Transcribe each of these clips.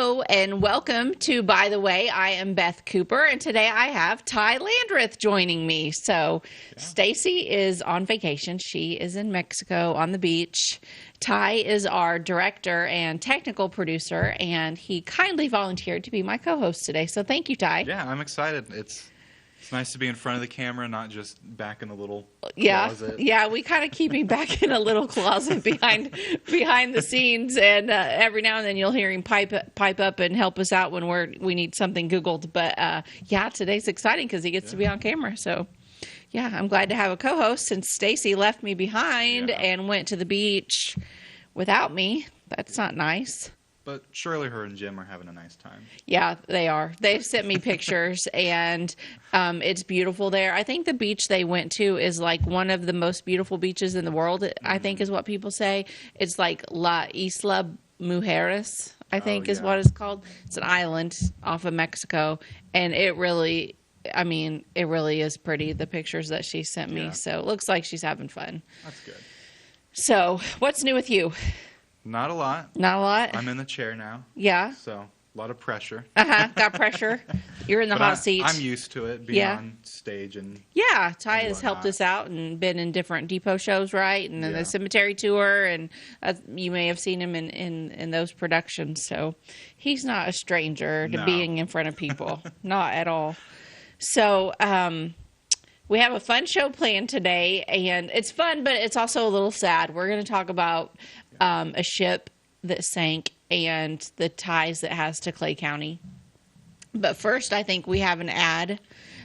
Hello and welcome to By the Way. I am Beth Cooper, and today I have Ty Landreth joining me. So Stacy is on vacation. She is in Mexico on the beach. Ty is our director and technical producer, and he kindly volunteered to be my co-host today. So thank you, Ty. Yeah, I'm excited. It's nice to be in front of the camera, not just back in a little closet. Yeah, we kind of keep him back in a little closet behind the scenes, and every now and then you'll hear him pipe up and help us out when we need something Googled. But yeah, today's exciting because he gets to be on camera. So yeah, I'm glad to have a co-host since Stacy left me behind and went to the beach without me. That's not nice. But surely her and Jim are having a nice time. Yeah, they are. They've sent me pictures, and it's beautiful there. I think the beach they went to is like one of the most beautiful beaches in the world, I think is what people say. It's like La Isla Mujeres, I think is what it's called. It's an island off of Mexico, and it really is pretty, the pictures that she sent me. So it looks like she's having fun. That's good. So what's new with you? Not a lot. Not a lot? I'm in the chair now. Yeah. So a lot of pressure. Got pressure. You're in the hot seat. I'm used to it, being on stage. Yeah, Ty has helped us out and been in different depot shows, right? And then the cemetery tour, and you may have seen him in those productions. So he's not a stranger to being in front of people. Not at all. So we have a fun show planned today, and it's fun, but it's also a little sad. We're going to talk about a ship that sank and the ties that has to Clay County. But first, I think we have an ad.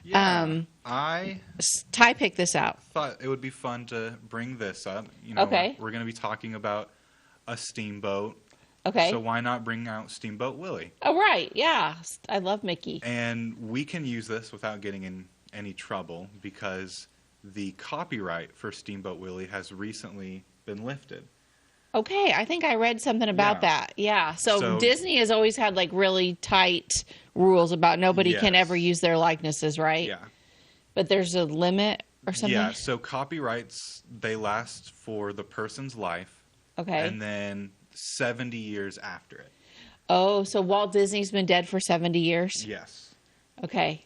Yeah, Ty picked this out. Thought it would be fun to bring this up. We're going to be talking about a steamboat. Okay. So why not bring out Steamboat Willie? Oh, right. Yeah. I love Mickey. And we can use this without getting in any trouble because the copyright for Steamboat Willie has recently been lifted. Okay, I think I read something about that. Yeah, so Disney has always had like really tight rules about nobody can ever use their likenesses, right? Yeah. But there's a limit or something? Yeah, so copyrights, they last for the person's life. Okay. And then 70 years after it. Oh, so Walt Disney's been dead for 70 years? Yes. Okay.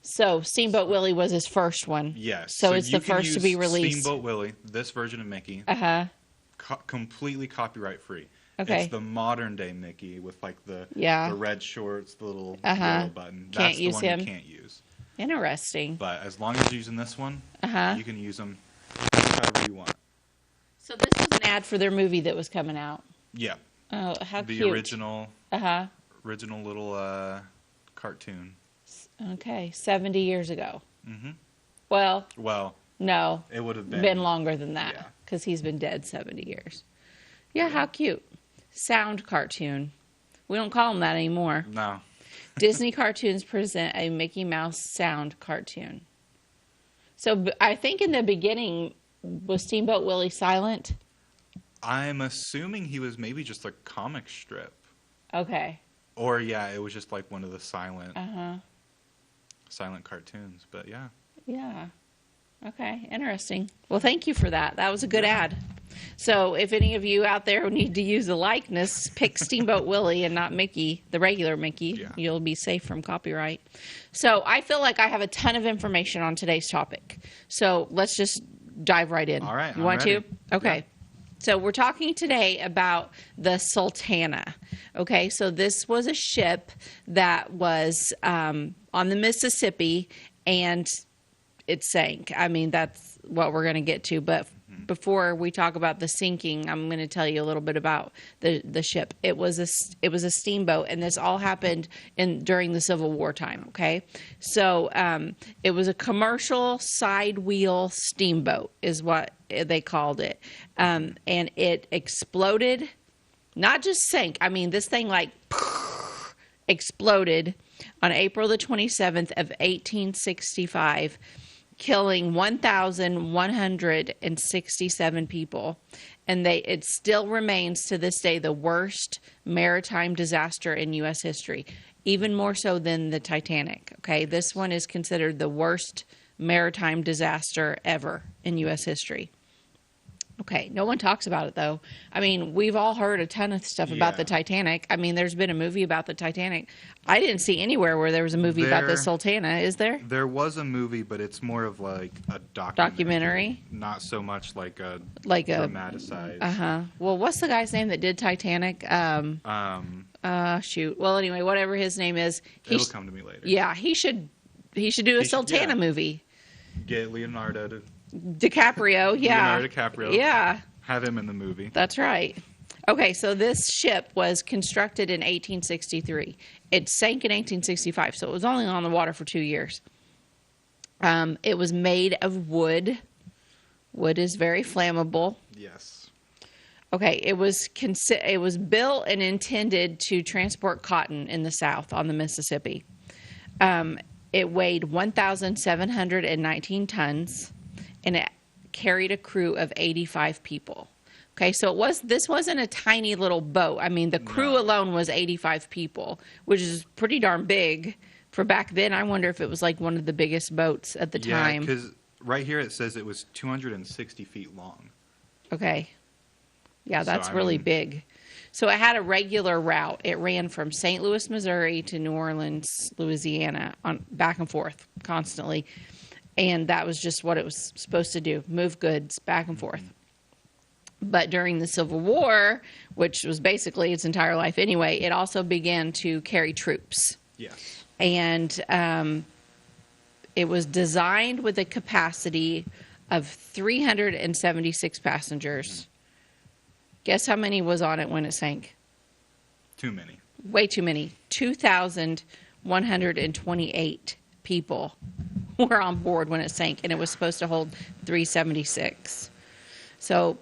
So Steamboat Willie was his first one. Yes. So it's the first to be released. Steamboat Willie, this version of Mickey. Completely copyright free. Okay. It's the modern day Mickey with like the red shorts, the little yellow button. That's the one you can't use. Interesting. But as long as you're using this one, you can use them however you want. So this was an ad for their movie that was coming out. Yeah. Oh, how cute. The original little cartoon. Okay, 70 years ago. Mm-hmm. Well, no. It would have been longer than that because he's been dead 70 years. Yeah, how cute. Sound cartoon. We don't call them that anymore. No. Disney cartoons present a Mickey Mouse sound cartoon. So I think in the beginning, was Steamboat Willie silent? I'm assuming he was maybe just a comic strip. Okay. Or, it was just like one of the silent cartoons. But, yeah. Yeah. Okay, interesting. Well, thank you for that. That was a good ad. So if any of you out there who need to use a likeness, pick Steamboat Willie and not Mickey, the regular Mickey. Yeah. You'll be safe from copyright. So I feel like I have a ton of information on today's topic. So let's just dive right in. All right. You want ready. to? Okay. Yeah. So we're talking today about the Sultana. Okay, so this was a ship that was on the Mississippi, and it sank. I mean, that's what we're going to get to. But before we talk about the sinking, I'm going to tell you a little bit about the ship. It was a steamboat, and this all happened during the Civil War time. Okay, so it was a commercial side wheel steamboat, is what they called it, and it exploded. Not just sank. I mean, this thing like exploded on April the 27th of 1865. Killing 1,167 people. And it still remains to this day the worst maritime disaster in U.S. history, even more so than the Titanic. Okay, this one is considered the worst maritime disaster ever in U.S. history. Okay, no one talks about it though. I mean, we've all heard a ton of stuff about the Yeah. Titanic. I mean, there's been a movie about the Titanic. I didn't see anywhere where there was a movie about the There, Sultana. Is there? there was a movie, but it's more of like a Documentary? not so much like a Like a dramatized. Well, what's the guy's name that did Titanic? Shoot. Well, anyway, whatever his name is, It'll come to me later. yeah, he should do a Sultana yeah. movie. Get Leonardo DiCaprio, yeah. Leonardo DiCaprio. Yeah, Have him in the movie. that's right. Okay, so this ship was constructed in 1863. It sank in 1865, so it was only on the water for 2 years. It was made of wood. Wood is very flammable. Yes. Okay, it was built and intended to transport cotton in the South on the Mississippi. It weighed 1,719 tons, and it carried a crew of 85 people. Okay, so this wasn't a tiny little boat. I mean, the crew No. alone was 85 people, which is pretty darn big for back then. I wonder if it was like one of the biggest boats at the Yeah, time. because right here it says it was 260 feet long. Okay. Yeah, So, that's I really mean- big. So it had a regular route. It ran from St. Louis, Missouri to New Orleans, Louisiana, on back and forth constantly. And that was just what it was supposed to do, move goods back and forth. But during the Civil War, which was basically its entire life anyway, it also began to carry troops. Yes. And it was designed with a capacity of 376 passengers. Guess how many was on it when it sank? Too many. Way too many. 2,128 people were on board when it sank, and it was supposed to hold 376. So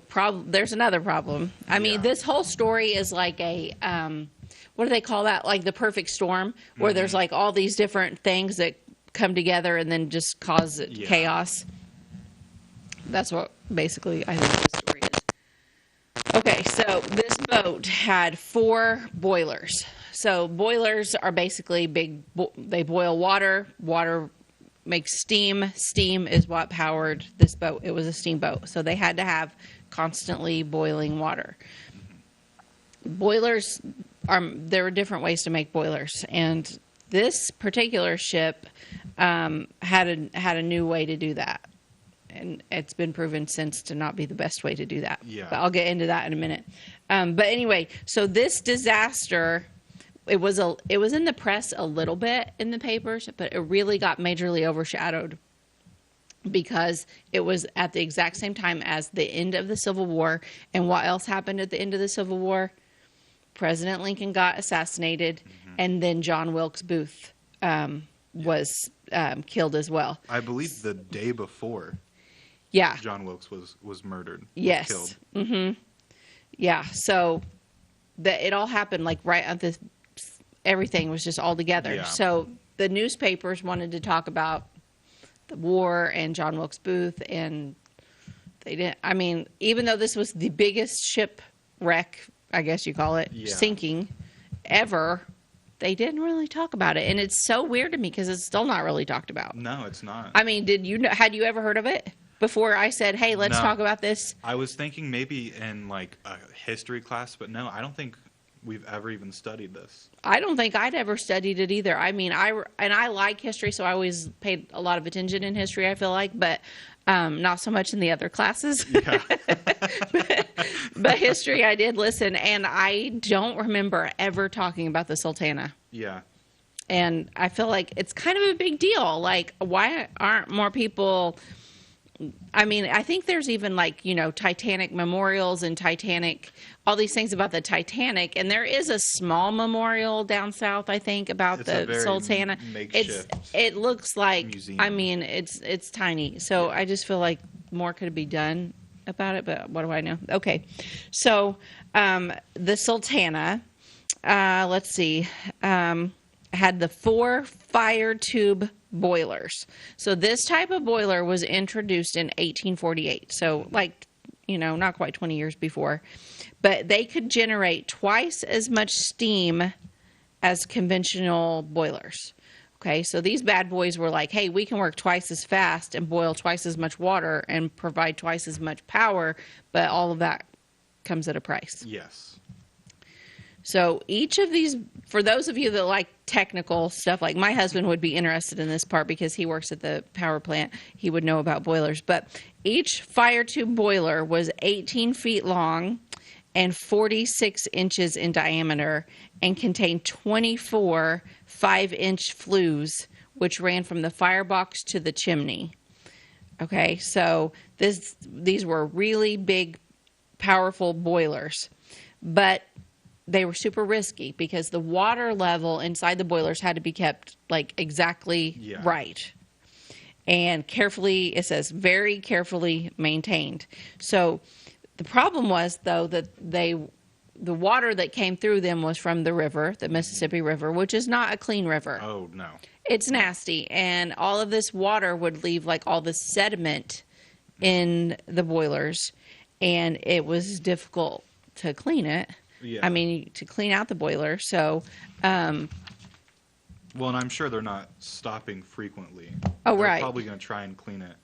there's another problem. I mean, Yeah. this whole story is like a, what do they call that? Like the perfect storm, where there's like all these different things that come together and then just cause Yeah. chaos. That's what basically I think the story is. Okay, so this boat had 4 boilers. So boilers are basically big, they boil water. Water makes steam. Steam is what powered this boat. It was a steamboat. So they had to have constantly boiling water. Boilers there were different ways to make boilers. And this particular ship had a new way to do that. And it's been proven since to not be the best way to do that. Yeah. But I'll get into that in a minute. But anyway, so this disaster, it was in the press a little bit in the papers, but it really got majorly overshadowed because it was at the exact same time as the end of the Civil War. And what else happened at the end of the Civil War? President Lincoln got assassinated, and then John Wilkes Booth was killed as well. I believe the day before Yeah. John Wilkes was murdered. Yes. Killed. Yeah. So it all happened like right at this. Everything was just all together. Yeah. So the newspapers wanted to talk about the war and John Wilkes Booth, and they didn't. I mean, even though this was the biggest shipwreck, I guess you call it, Yeah. sinking ever, they didn't really talk about it, and it's so weird to me because it's still not really talked about. No, it's not. I mean, had you ever heard of it before I said, "Hey, let's No. talk about this"? I was thinking maybe in like a history class, but no, I don't think we've ever even studied this. I don't think I'd ever studied it either. I mean, I like history, so I always paid a lot of attention in history, I feel like, but not so much in the other classes. Yeah. But history, I did listen, and I don't remember ever talking about the Sultana. Yeah. And I feel like it's kind of a big deal. Like, why aren't more people... I mean, I think there's even like, Titanic memorials and Titanic, all these things about the Titanic. And there is a small memorial down south, I think, about It's a the very Sultana. makeshift It looks like, museum. I mean, it's tiny. So I just feel like more could be done about it. But what do I know? Okay. So the Sultana, let's see, had the 4 fire tube boilers. So this type of boiler was introduced in 1848. So like, not quite 20 years before. But they could generate twice as much steam as conventional boilers. Okay, so these bad boys were like, hey, we can work twice as fast and boil twice as much water and provide twice as much power, but all of that comes at a price. Yes. So each of these, for those of you that like technical stuff, like my husband would be interested in this part because he works at the power plant. He would know about boilers. But each fire tube boiler was 18 feet long and 46 inches in diameter and contained 24 5-inch flues, which ran from the firebox to the chimney. Okay, so these were really big, powerful boilers. But they were super risky because the water level inside the boilers had to be kept like exactly right. And carefully, it says very carefully maintained. So the problem was, though, that the water that came through them was from the river, the Mississippi River, which is not a clean river. Oh, no. It's nasty. And all of this water would leave like all the sediment in the boilers. And it was difficult to clean it. Yeah. I mean, to clean out the boiler. So, well, and I'm sure they're not stopping frequently. Oh, they're right. probably going to try and clean it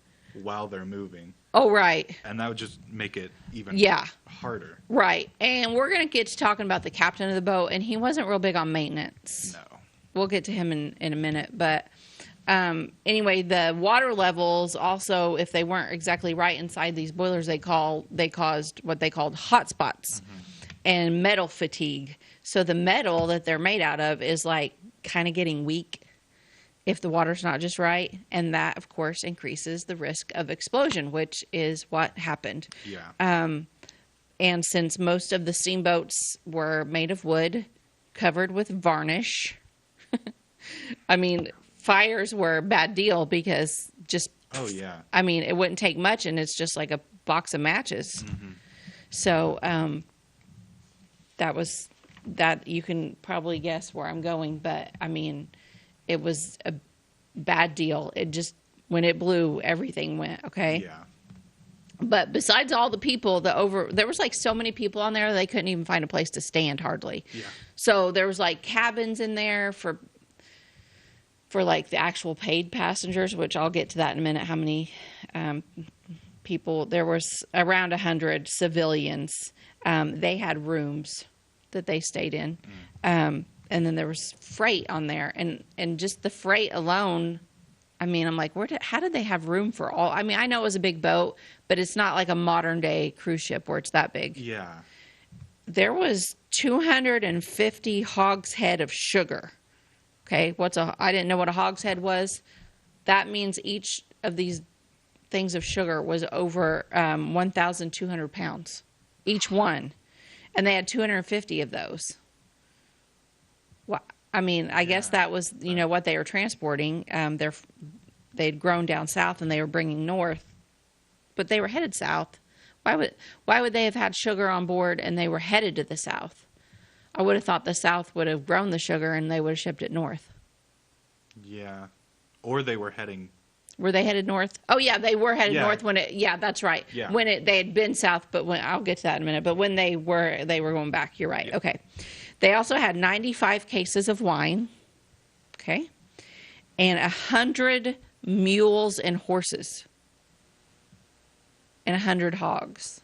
while they're moving. Oh, right. And that would just make it even harder. Right. And we're going to get to talking about the captain of the boat, and he wasn't real big on maintenance. No. We'll get to him in a minute. But anyway, the water levels also, if they weren't exactly right inside these boilers, they caused what they called hot spots. Mm-hmm. And metal fatigue. So the metal that they're made out of is like kind of getting weak if the water's not just right. And that, of course, increases the risk of explosion, which is what happened. Yeah. And since most of the steamboats were made of wood, covered with varnish, I mean, fires were a bad deal because just, oh, yeah. I mean, it wouldn't take much, and it's just like a box of matches. Mm-hmm. So, that you can probably guess where I'm going, but I mean, it was a bad deal. It just, when it blew, everything went, okay? Yeah. But besides all the people, there was like so many people on there, they couldn't even find a place to stand hardly. Yeah. So there was like cabins in there for like the actual paid passengers, which I'll get to that in a minute, how many people. There was around 100 civilians. They had rooms that they stayed in. And then there was freight on there. And just the freight alone, I mean, I'm like, how did they have room for all? I mean, I know it was a big boat, but it's not like a modern day cruise ship where it's that big. Yeah. There was 250 hogshead of sugar. Okay. I didn't know what a hogshead was. That means each of these things of sugar was over 1,200 pounds. Each one. And they had 250 of those. Well, I mean, I guess that was, what they were transporting. They'd grown down south and they were bringing north, but they were headed south. Why would they have had sugar on board and they were headed to the south? I would have thought the south would have grown the sugar and they would have shipped it north. Yeah. Or they were heading. Were they headed north? Oh yeah, they were headed north that's right. Yeah. They had been south, but I'll get to that in a minute. But when they were going back. You're right. Yeah. Okay. They also had 95 cases of wine. Okay. And 100 mules and horses. And 100 hogs.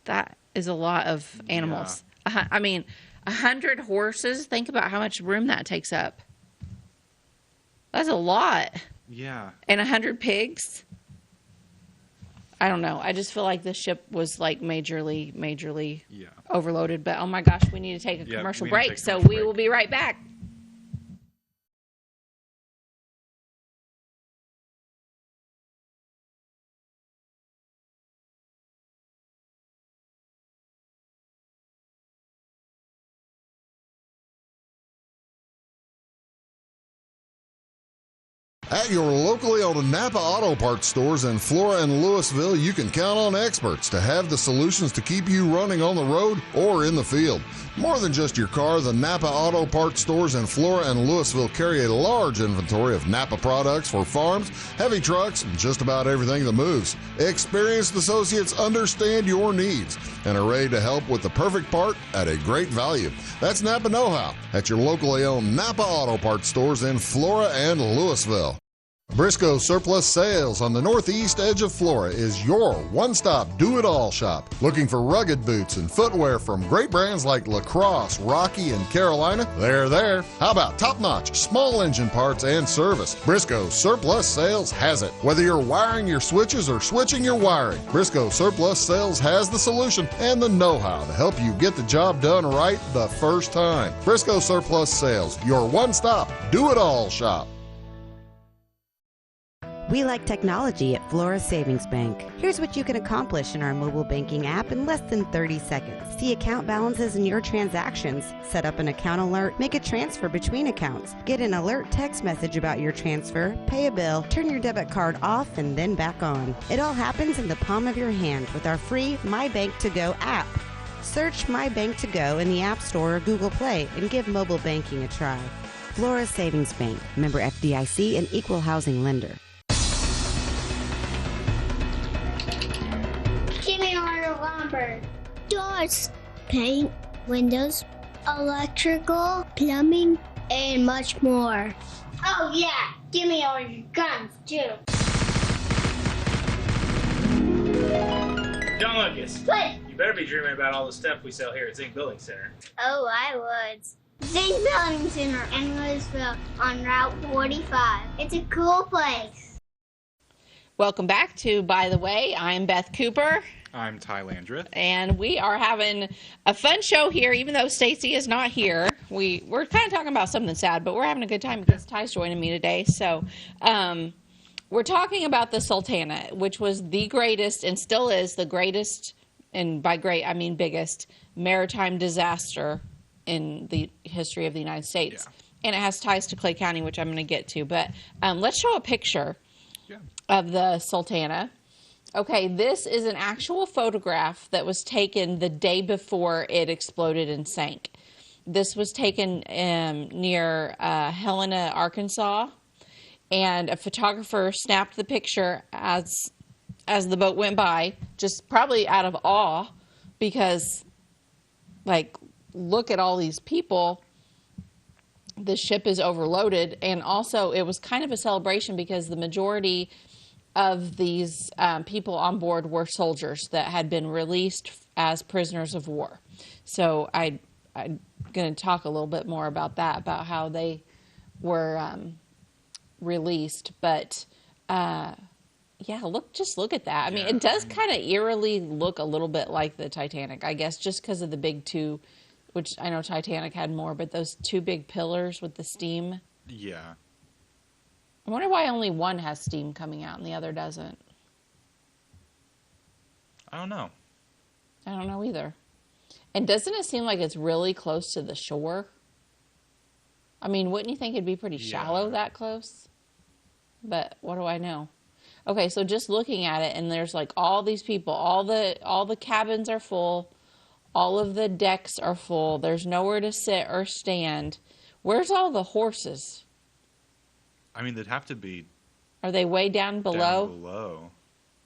That is a lot of animals. Yeah. I mean, 100 horses. Think about how much room that takes up. That's a lot. Yeah. And 100 pigs. I don't know. I just feel like this ship was like majorly overloaded. But oh my gosh, we need to take a commercial break. So we will be right back. At your locally owned Napa Auto Parts stores in Flora and Louisville, you can count on experts to have the solutions to keep you running on the road or in the field. More than just your car, the Napa Auto Parts stores in Flora and Louisville carry a large inventory of Napa products for farms, heavy trucks, and just about everything that moves. Experienced associates understand your needs and are ready to help with the perfect part at a great value. That's Napa Know-How at your locally owned Napa Auto Parts stores in Flora and Louisville. Briscoe Surplus Sales on the northeast edge of Flora is your one-stop do-it-all shop. Looking for rugged boots and footwear from great brands like Lacrosse, Rocky, and Carolina? They're there. How about top-notch small engine parts and service? Briscoe Surplus Sales has it. Whether you're wiring your switches or switching your wiring, Briscoe Surplus Sales has the solution and the know-how to help you get the job done right the first time. Briscoe Surplus Sales, your one-stop do-it-all shop. We like technology at Flora Savings Bank. Here's what you can accomplish in our mobile banking app in less than 30 seconds. See account balances in your transactions, set up an account alert, make a transfer between accounts, get an alert text message about your transfer, pay a bill, turn your debit card off and then back on. It all happens in the palm of your hand with our free My Bank to Go app. Search My Bank to Go in the App Store or Google Play and give mobile banking a try. Flora Savings Bank, member FDIC and equal housing lender. Doors, paint, windows, electrical, plumbing, and much more. Oh yeah, give me all your guns too. John Lucas. What? You better be dreaming about all the stuff we sell here at Zink Building Center. Oh, I would. Zink Building Center in Louisville on Route 45. It's a cool place. Welcome back to By the Way. I'm Beth Cooper. I'm Ty Landreth. And we are having a fun show here, even though Stacy is not here. We're kind of talking about something sad, but we're having a good time because Ty's joining me today. So we're talking about the Sultana, which was the greatest and still is the greatest, and by great I mean biggest, maritime disaster in the history of the United States. Yeah. And it has ties to Clay County, which I'm going to get to. But let's show a picture of the Sultana. Okay, this is an actual photograph that was taken the day before it exploded and sank. This was taken near Helena, Arkansas, and a photographer snapped the picture as the boat went by, just probably out of awe, because, like, look at all these people. The ship is overloaded, and also it was kind of a celebration because the majority of these people on board were soldiers that had been released as prisoners of war. So I'm going to talk a little bit more about that, about how they were released. But yeah, just look at that. I mean, it does kind of eerily look a little bit like the Titanic, I guess, just because of the big two, which I know Titanic had more, but those two big pillars with the steam. Yeah. I wonder why only one has steam coming out and the other doesn't. I don't know. I don't know either. And doesn't it seem like it's really close to the shore? I mean, wouldn't you think it'd be pretty shallow that close? But what do I know? Okay, so just looking at it, and there's like all these people, all the cabins are full, all of the decks are full. There's nowhere to sit or stand. Where's all the horses? I mean, they'd have to be... Are they way down below? Down below.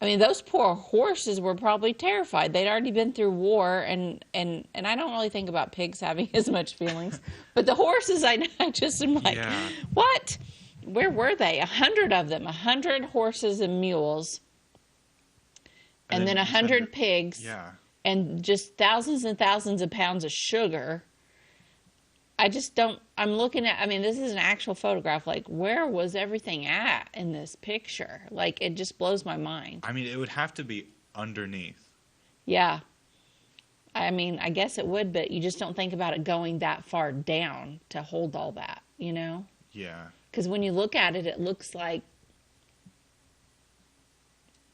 I mean, those poor horses were probably terrified. They'd already been through war, and I don't really think about pigs having as much feelings. But the horses, I just am like, what? Where were they? 100 of them. 100 horses and mules. And then 100 pigs. Yeah. And just thousands and thousands of pounds of sugar. I just don't, I'm looking at, I mean, this is an actual photograph. Like, where was everything at in this picture? Like, it just blows my mind. I mean, it would have to be underneath. Yeah. I mean, I guess it would, but you just don't think about it going that far down to hold all that, you know? Yeah. Because when you look at it, it looks like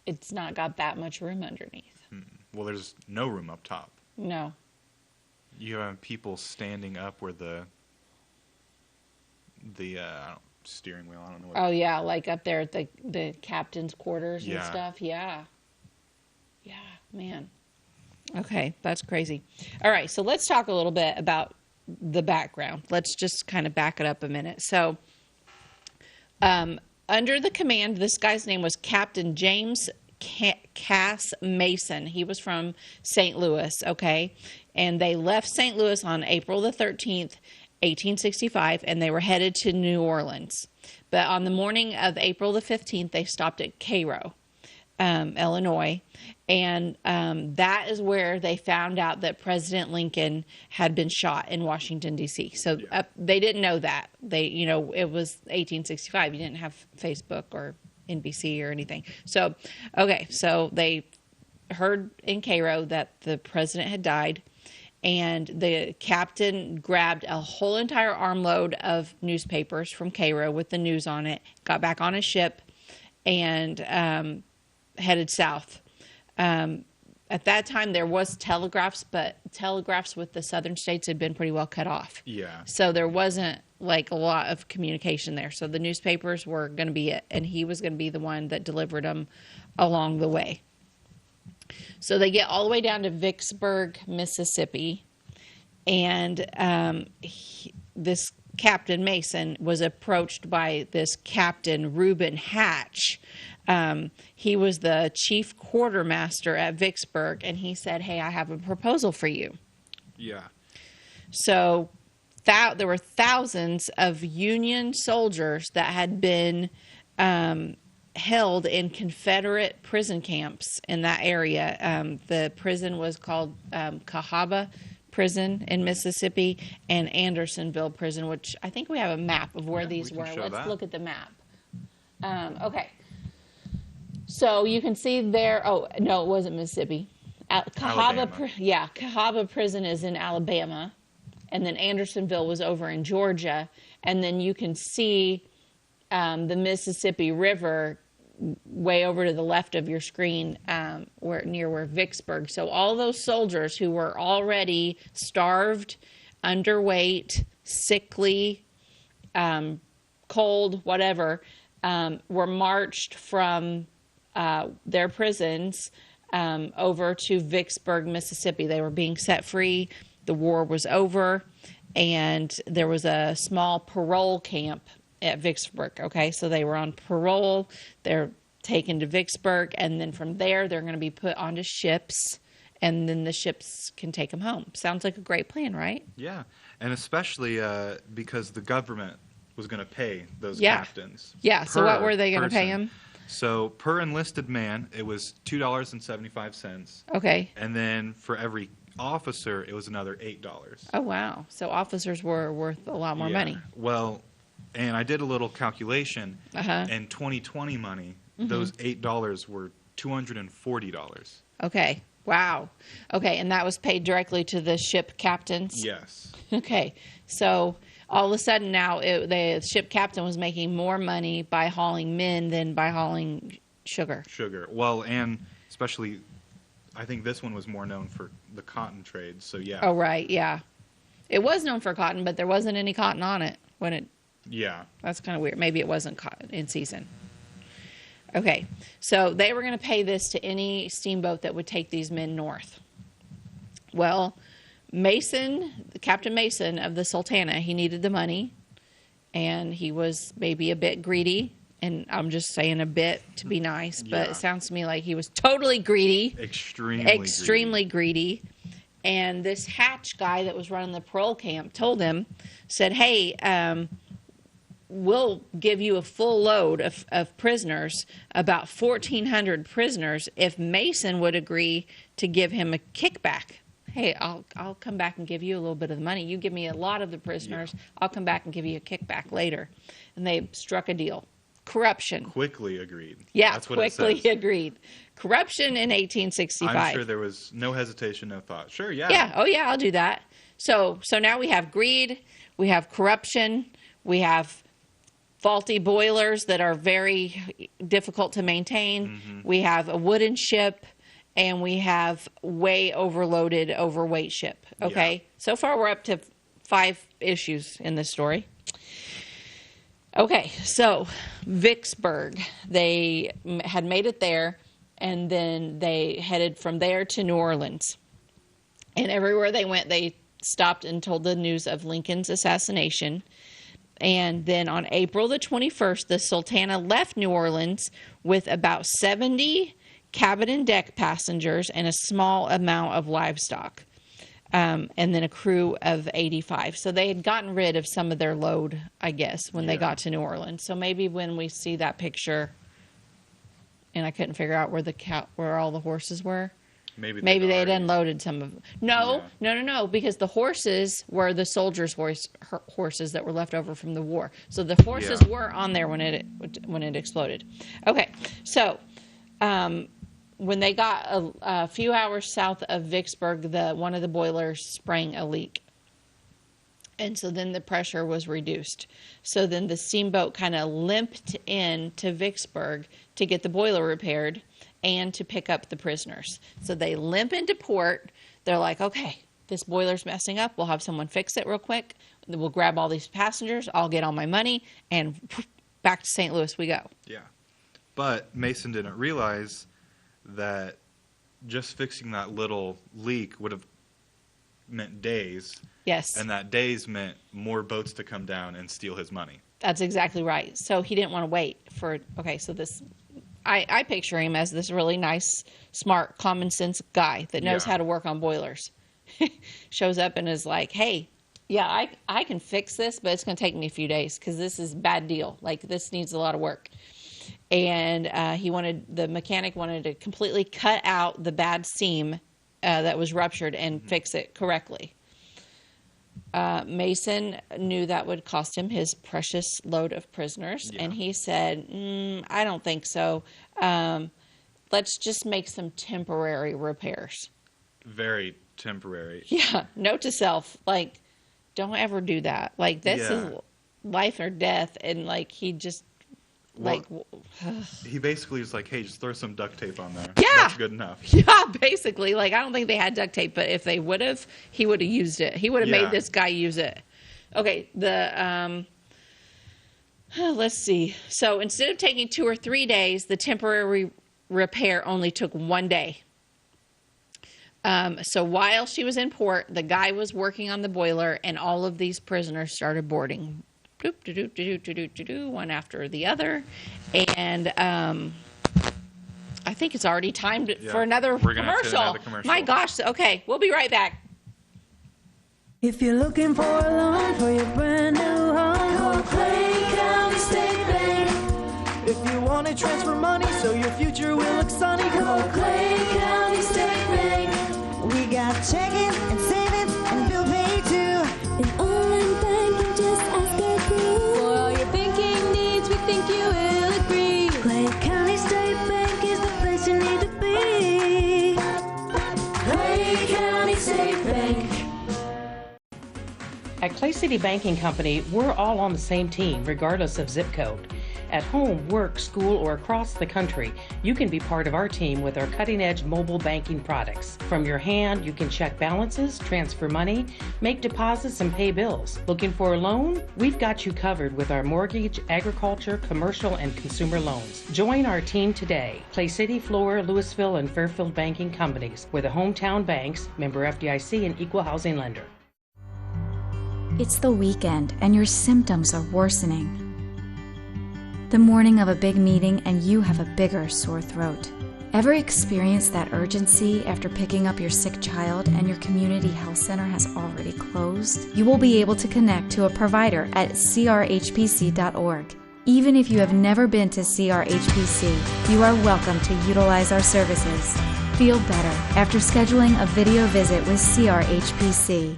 it's not got that much room underneath. Well, there's no room up top. No. You have people standing up where the steering wheel. I don't know what. Oh yeah, like up there at the captain's quarters and Yeah. stuff. Yeah. Yeah, man. Okay, that's crazy. All right, so let's talk a little bit about the background. Let's just kind of back it up a minute. So, under the command, this guy's name was Captain James Cass Mason. He was from St. Louis, okay? And they left St. Louis on April the 13th, 1865, and they were headed to New Orleans. But on the morning of April the 15th, they stopped at Cairo, Illinois, and that is where they found out that President Lincoln had been shot in Washington, D.C. So they didn't know that. It was 1865. You didn't have Facebook or NBC or anything. So, okay, so they heard in Cairo that the president had died, and the captain grabbed a whole entire armload of newspapers from Cairo with the news on it, got back on his ship, and headed south. At that time, there was telegraphs, but telegraphs with the southern states had been pretty well cut off. Yeah. So there wasn't like a lot of communication there. So the newspapers were going to be it, and he was going to be the one that delivered them along the way. So they get all the way down to Vicksburg, Mississippi, and this Captain Mason was approached by this Captain Reuben Hatch. He was the chief quartermaster at Vicksburg, and he said, "Hey, I have a proposal for you." Yeah. So there were thousands of Union soldiers that had been held in Confederate prison camps in that area. The prison was called Cahaba Prison in Mississippi and Andersonville Prison, which I think we have a map of where these we were. can show Let's that. look at the map. Okay. So you can see there. Oh, no, it wasn't Mississippi. Alabama. Cahaba Prison is in Alabama. And then Andersonville was over in Georgia. And then you can see the Mississippi River way over to the left of your screen, near where Vicksburg. So all those soldiers who were already starved, underweight, sickly, cold, whatever, were marched from their prisons over to Vicksburg, Mississippi. They were being set free. The war was over, and there was a small parole camp at Vicksburg. Okay, so they were on parole. They're taken to Vicksburg, and then from there, they're going to be put onto ships, and then the ships can take them home. Sounds like a great plan, right? Yeah, and especially because the government was going to pay those Yeah. captains. Yeah, so what were they going to pay person. him? So per enlisted man, it was $2.75. Okay. And then for every officer, it was another $8. Oh, wow. So officers were worth a lot more money. Well, and I did a little calculation. Uh-huh. In 2020 money, those $8 were $240. Okay. Wow. Okay, and that was paid directly to the ship captains? Yes. Okay. So all of a sudden now the ship captain was making more money by hauling men than by hauling sugar. Sugar. Well, and especially, I think this one was more known for the cotton trade. So yeah. Oh, right. Yeah. It was known for cotton, but there wasn't any cotton on it when it. Yeah. That's kind of weird. Maybe it wasn't cotton in season. Okay. So they were going to pay this to any steamboat that would take these men north. Well, Captain Mason of the Sultana, he needed the money, and he was maybe a bit greedy, and I'm just saying a bit to be nice, but Yeah. it sounds to me like he was totally greedy. Extremely greedy. And this Hatch guy that was running the parole camp said, "Hey, we'll give you a full load of prisoners, about 1,400 prisoners, if Mason would agree to give him a kickback. Hey, I'll come back and give you a little bit of the money. You give me a lot of the prisoners. I'll come back and give you a kickback later." And they struck a deal. Corruption. Quickly agreed. Yeah, That's what quickly it says. agreed. Corruption in 1865. I'm sure there was no hesitation, no thought. Sure, yeah. Yeah. Oh, yeah. I'll do that. So now we have greed. We have corruption. We have faulty boilers that are very difficult to maintain. We have a wooden ship, and we have way overloaded, overweight ship. Okay. Yeah. So far, we're up to 5 issues in this story. Okay, so Vicksburg, they had made it there, and then they headed from there to New Orleans. And everywhere they went, they stopped and told the news of Lincoln's assassination. And then on April the 21st, the Sultana left New Orleans with about 70 cabin and deck passengers and a small amount of livestock. And then a crew of 85. So they had gotten rid of some of their load, I guess, when they got to New Orleans. So maybe when we see that picture, and I couldn't figure out where all the horses were. Maybe they had unloaded some of them. No, because the horses were the soldiers' horses that were left over from the war. So the horses were on there when it exploded. Okay, so when they got a few hours south of Vicksburg, one of the boilers sprang a leak. And so then the pressure was reduced. So then the steamboat kind of limped in to Vicksburg to get the boiler repaired and to pick up the prisoners. So they limp into port. They're like, okay, this boiler's messing up. We'll have someone fix it real quick. We'll grab all these passengers. I'll get all my money. And back to St. Louis we go. Yeah. But Mason didn't realize that just fixing that little leak would have meant days. Yes. And that days meant more boats to come down and steal his money. That's exactly right. So he didn't want to wait for, okay, so this, I picture him as this really nice, smart, common sense guy that knows how to work on boilers. Shows up and is like, hey, yeah, I can fix this, but it's going to take me a few days because this is a bad deal. Like, this needs a lot of work. And the mechanic wanted to completely cut out the bad seam that was ruptured and fix it correctly. Mason knew that would cost him his precious load of prisoners, and he said, I don't think so. Let's just make some temporary repairs. Very temporary. Yeah, note to self, like, don't ever do that. Like, this is life or death, and, like, he just... he basically was like, hey, just throw some duct tape on there. Yeah. That's good enough. Yeah, basically. Like, I don't think they had duct tape, but if they would have, he would have used it. He would have made this guy use it. Okay, let's see. So instead of taking 2 or 3 days, the temporary repair only took 1 day. So while she was in port, the guy was working on the boiler, and all of these prisoners started boarding. One after the other, and I think it's already timed for another commercial. My gosh! Okay, we'll be right back. If you're looking for a loan for your brand new home, call Clay County State Bank. If you want to transfer money so your future will look sunny, call Clay County State Bank. We got checking and savings and bill pay too. An online bank, just ask our crew. For all your banking needs, we think you will agree. Clay County State Bank is the place you need to be. Clay County State Bank. At Clay City Banking Company, we're all on the same team, regardless of zip code. At home, work, school, or across the country, you can be part of our team with our cutting-edge mobile banking products. From your hand, you can check balances, transfer money, make deposits, and pay bills. Looking for a loan? We've got you covered with our mortgage, agriculture, commercial, and consumer loans. Join our team today. Clay City, Flora, Louisville, and Fairfield Banking Companies. We're the hometown banks, member FDIC, and equal housing lender. It's the weekend, and your symptoms are worsening. The morning of a big meeting and you have a bigger sore throat. Ever experienced that urgency after picking up your sick child and your community health center has already closed? You will be able to connect to a provider at crhpc.org. Even if you have never been to CRHPC, you are welcome to utilize our services. Feel better after scheduling a video visit with CRHPC.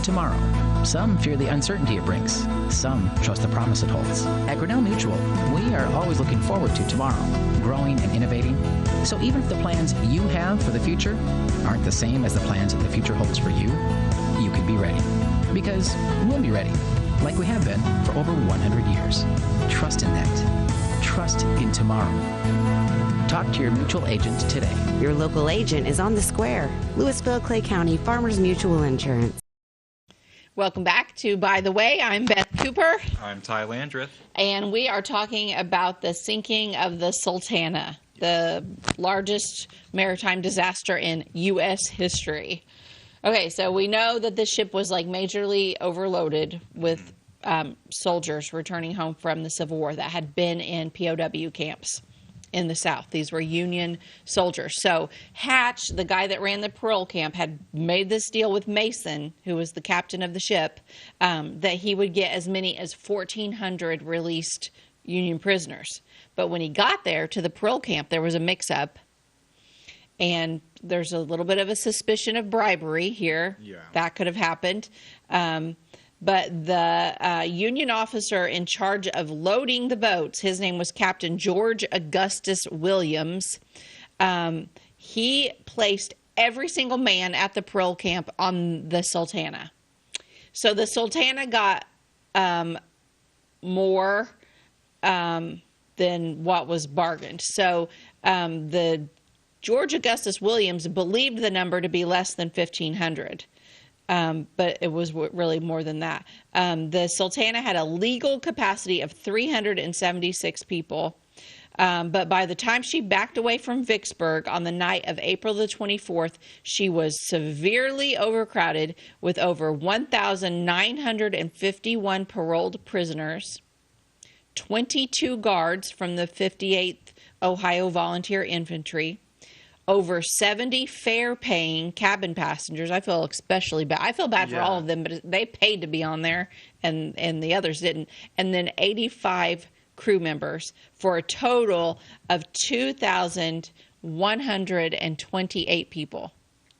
Tomorrow. Some fear the uncertainty it brings. Some trust the promise it holds. At Grinnell Mutual, we are always looking forward to tomorrow, growing and innovating. So even if the plans you have for the future aren't the same as the plans that the future holds for you, you can be ready. Because we'll be ready, like we have been for over 100 years. Trust in that. Trust in tomorrow. Talk to your mutual agent today. Your local agent is on the square. Louisville, Clay County Farmers Mutual Insurance. Welcome back to By the Way. I'm Beth. Cooper. I'm Ty Landreth. And we are talking about the sinking of the Sultana, the largest maritime disaster in U.S. history. Okay, so we know that this ship was like majorly overloaded with soldiers returning home from the Civil War that had been in POW camps in the South. These were Union soldiers. So Hatch, the guy that ran the parole camp, had made this deal with Mason, who was the captain of the ship, that he would get as many as 1,400 released Union prisoners. But when he got there to the parole camp, there was a mix-up, and there's a little bit of a suspicion of bribery here. Yeah. That could have happened. But the Union officer in charge of loading the boats, his name was Captain George Augustus Williams. He placed every single man at the parole camp on the Sultana. So the Sultana got more than what was bargained. So the George Augustus Williams believed the number to be less than 1,500. But it was really more than that. The Sultana had a legal capacity of 376 people. But by the time she backed away from Vicksburg on the night of April the 24th, she was severely overcrowded with over 1,951 paroled prisoners, 22 guards from the 58th Ohio Volunteer Infantry, over 70 fare-paying cabin passengers. I feel especially bad. I feel bad for all of them, but they paid to be on there, and the others didn't. And then 85 crew members for a total of 2,128 people.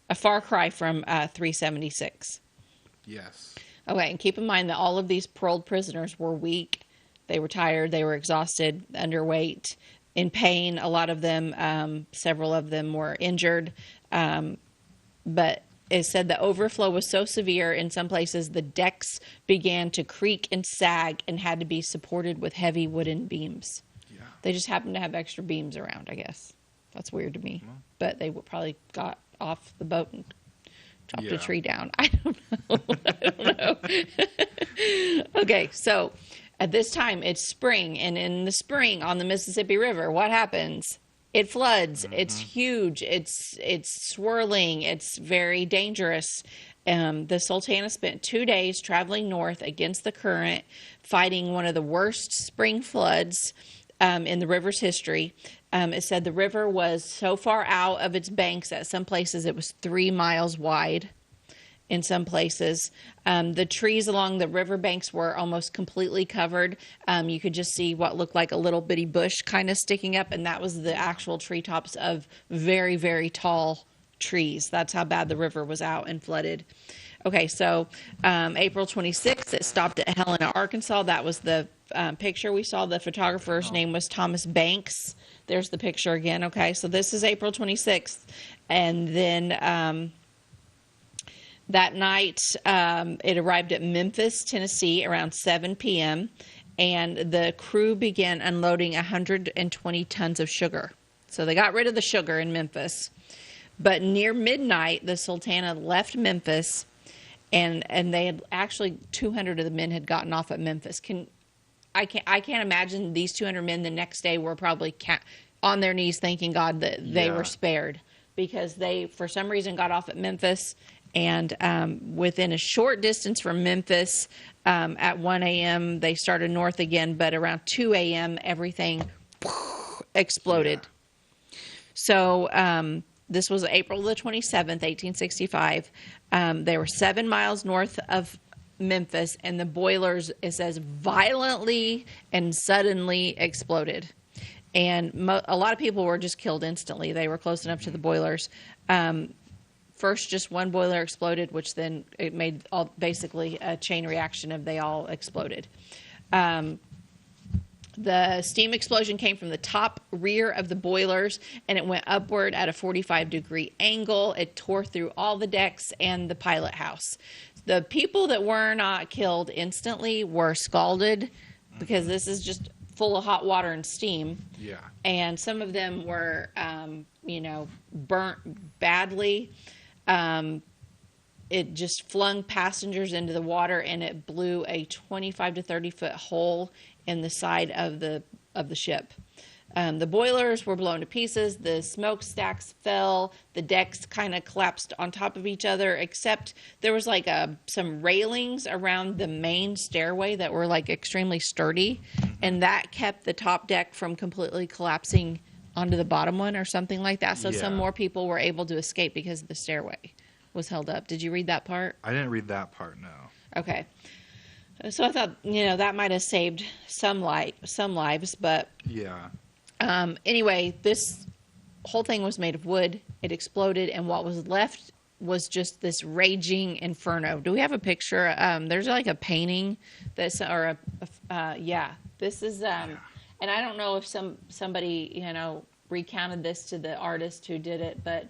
A far cry from 376. Yes. Okay, and keep in mind that all of these paroled prisoners were weak. They were tired. They were exhausted, underweight, in pain. A lot of them, several of them were injured. But it said the overflow was so severe in some places the decks began to creak and sag and had to be supported with heavy wooden beams. Yeah. They just happened to have extra beams around, I guess. That's weird to me. Mm-hmm. But they probably got off the boat and chopped a tree down. I don't know. Okay, so at this time, it's spring, and in the spring on the Mississippi River, what happens? It floods. Mm-hmm. It's huge. It's swirling. It's very dangerous. The Sultana spent 2 days traveling north against the current, fighting one of the worst spring floods in the river's history. It said the river was so far out of its banks that some places it was 3 miles wide. In some places, the trees along the riverbanks were almost completely covered. You could just see what looked like a little bitty bush kind of sticking up, and that was the actual treetops of very, very tall trees. That's how bad the river was out and flooded. Okay, so April 26th, it stopped at Helena, Arkansas. That was the picture we saw. The photographer's name was Thomas Banks. There's the picture again. Okay, so this is April 26th, and then that night, it arrived at Memphis, Tennessee around 7 p.m., and the crew began unloading 120 tons of sugar. So they got rid of the sugar in Memphis. But near midnight, the Sultana left Memphis, and they had actually 200 of the men had gotten off at Memphis. I can't imagine these 200 men the next day were probably on their knees thanking God that they were spared, because they, for some reason, got off at Memphis. And within a short distance from Memphis, at 1 a.m., they started north again. But around 2 a.m., everything exploded. Yeah. So this was April the 27th, 1865. They were 7 miles north of Memphis, and the boilers, it says, violently and suddenly exploded. And a lot of people were just killed instantly. They were close enough to the boilers. First, just one boiler exploded, which then it made basically a chain reaction of they all exploded. The steam explosion came from the top rear of the boilers, and it went upward at a 45-degree angle. It tore through all the decks and the pilot house. The people that were not killed instantly were scalded, because this is just full of hot water and steam. Yeah. And some of them were, burnt badly. it just flung passengers into the water, and it blew a 25 to 30 foot hole in the side of the ship. The boilers were blown to pieces. The smokestacks fell. The decks kind of collapsed on top of each other, except there was like some railings around the main stairway that were like extremely sturdy, and that kept the top deck from completely collapsing onto the bottom one or something like that. So some more people were able to escape because the stairway was held up. Did you read that part? I didn't read that part, no. Okay. So I thought, that might have saved some lives, but yeah. Anyway, this whole thing was made of wood. It exploded, and what was left was just this raging inferno. Do we have a picture? There's like a painting this is, and I don't know if somebody, recounted this to the artist who did it, but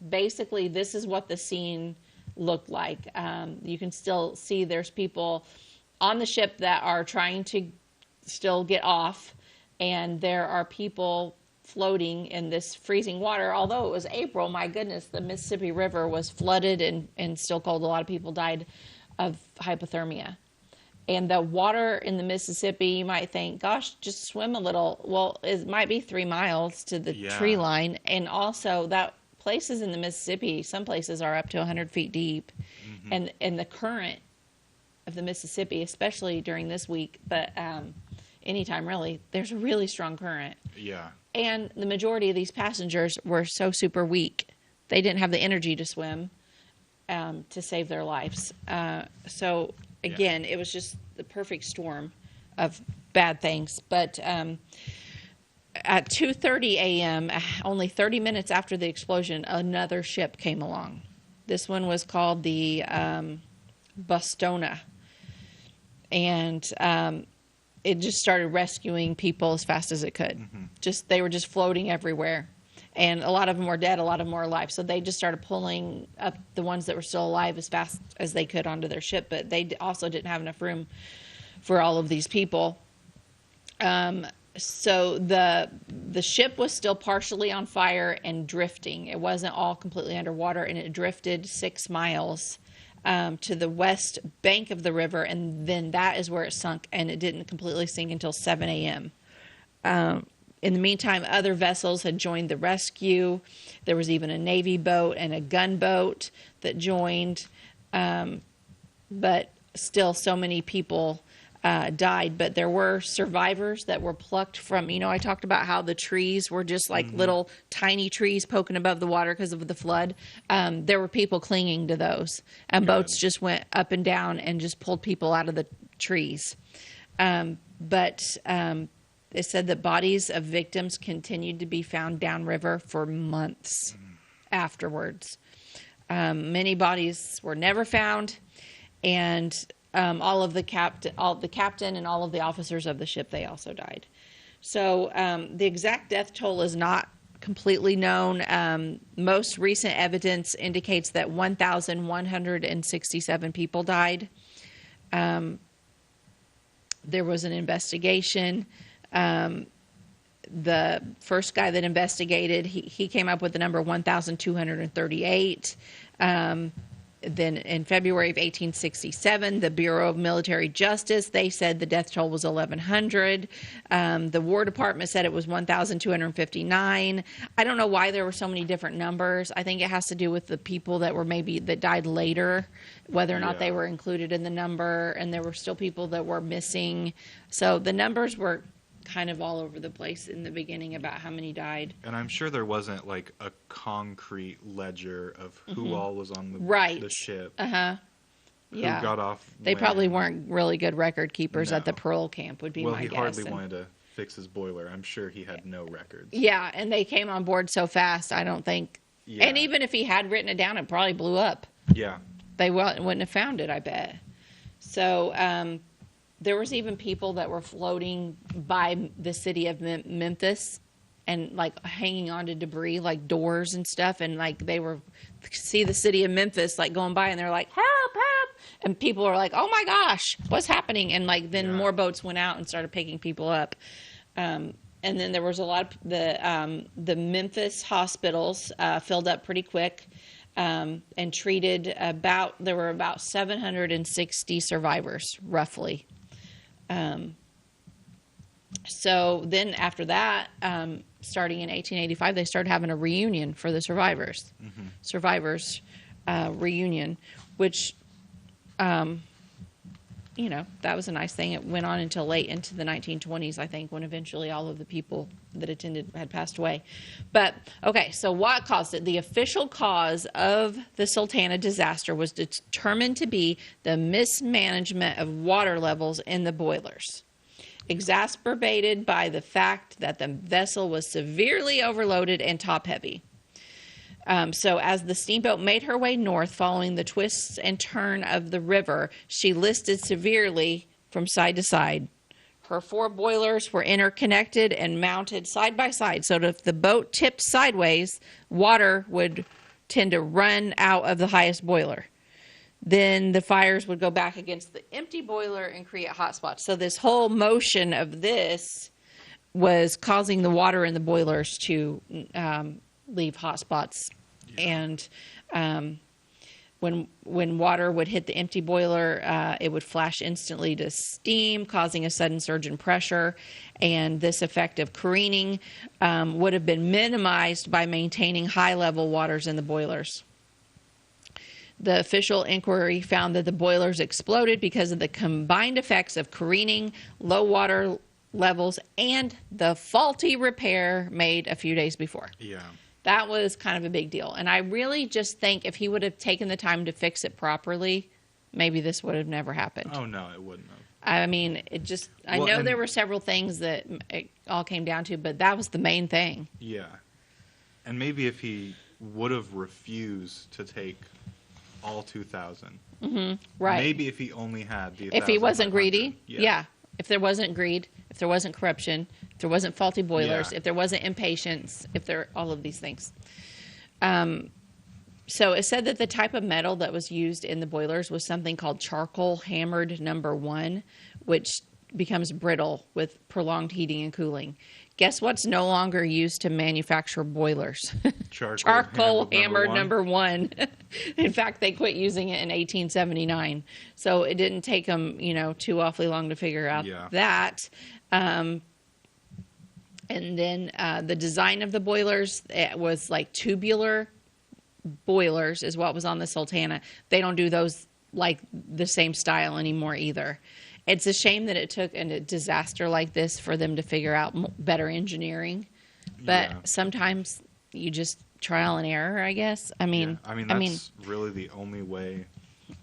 basically this is what the scene looked like. You can still see there's people on the ship that are trying to still get off, and there are people floating in this freezing water. Although it was April, my goodness, the Mississippi River was flooded and still cold. A lot of people died of hypothermia. And the water in the Mississippi, you might think, gosh, just swim a little. Well, it might be 3 miles to the tree line. And also that places in the Mississippi, some places are up to 100 feet deep. Mm-hmm. And the current of the Mississippi, especially during this week, but anytime really, there's a really strong current. Yeah. And the majority of these passengers were so super weak. They didn't have the energy to swim to save their lives. So again, it was just the perfect storm of bad things. But at 2:30 a.m., only 30 minutes after the explosion, another ship came along. This one was called the Bostona. And it just started rescuing people as fast as it could. Mm-hmm. They were just floating everywhere. And a lot of them were dead, a lot of them were alive. So they just started pulling up the ones that were still alive as fast as they could onto their ship. But they also didn't have enough room for all of these people. So the ship was still partially on fire and drifting. It wasn't all completely underwater, and it drifted 6 miles to the west bank of the river, and then that is where it sunk, and it didn't completely sink until 7 a.m. In the meantime, other vessels had joined the rescue. There was even a Navy boat and a gunboat that joined, but still so many people died. But there were survivors that were plucked from, I talked about how the trees were just like little tiny trees poking above the water because of the flood. There were people clinging to those, and boats just went up and down and just pulled people out of the trees. But it said that bodies of victims continued to be found downriver for months afterwards. Many bodies were never found, and the captain and all of the officers of the ship, they also died. So the exact death toll is not completely known. Most recent evidence indicates that 1,167 people died. There was an investigation. The first guy that investigated, he came up with the number 1,238. Then in February of 1867, the Bureau of Military Justice, they said the death toll was 1,100. The War Department said it was 1,259. I don't know why there were so many different numbers. I think it has to do with the people that died later, whether or not they were included in the number, and there were still people that were missing. So the numbers were kind of all over the place in the beginning about how many died. And I'm sure there wasn't like a concrete ledger of who all was on the ship. Uh-huh. Who got off They probably weren't really good record keepers at the parole camp, would be my guess. Well, he hardly wanted to fix his boiler. I'm sure he had no records. Yeah, and they came on board so fast, I don't think. Yeah. And even if he had written it down, it probably blew up. Yeah. They wouldn't have found it, I bet. So, there was even people that were floating by the city of Memphis and like hanging on to debris, like doors and stuff. And like they were see the city of Memphis like going by, and they're like, help, help. And people are like, oh my gosh, what's happening? And like then more boats went out and started picking people up. And then there was a lot of the Memphis hospitals filled up pretty quick. and treated there were about 760 survivors, roughly. So then after that, starting in 1885, they started having a reunion for the survivors. Survivors reunion, which, that was a nice thing. It went on until late into the 1920s, I think, when eventually all of the people that attended had passed away. But, okay, so what caused it? The official cause of the Sultana disaster was determined to be the mismanagement of water levels in the boilers, exacerbated by the fact that the vessel was severely overloaded and top-heavy. So as the steamboat made her way north following the twists and turn of the river, she listed severely from side to side. Her 4 boilers were interconnected and mounted side by side, so that if the boat tipped sideways, water would tend to run out of the highest boiler. Then the fires would go back against the empty boiler and create hot spots. So this whole motion of this was causing the water in the boilers to leave hot spots. And when water would hit the empty boiler, it would flash instantly to steam, causing a sudden surge in pressure. And this effect of careening would have been minimized by maintaining high-level waters in the boilers. The official inquiry found that the boilers exploded because of the combined effects of careening, low water levels, and the faulty repair made a few days before. Yeah. That was kind of a big deal. And I really just think if he would have taken the time to fix it properly, maybe this would have never happened. Oh, no, it wouldn't have. I mean, I know there were several things that it all came down to, but that was the main thing. Yeah. And maybe if he would have refused to take all 2,000. Right. Maybe if he only had the If he wasn't greedy. Yeah. If there wasn't greed, if there wasn't corruption, if there wasn't faulty boilers, if there wasn't impatience, all of these things. So it said that the type of metal that was used in the boilers was something called charcoal hammered number 1, which becomes brittle with prolonged heating and cooling. Guess what's no longer used to manufacture boilers? Charcoal hammered number 1. In fact, they quit using it in 1879. So it didn't take them, too awfully long to figure out that. And then the design of the boilers, it was like tubular boilers is what was on the Sultana. They don't do those like the same style anymore either. It's a shame that it took a disaster like this for them to figure out better engineering. But sometimes you just trial and error, I guess. I mean, that's really the only way.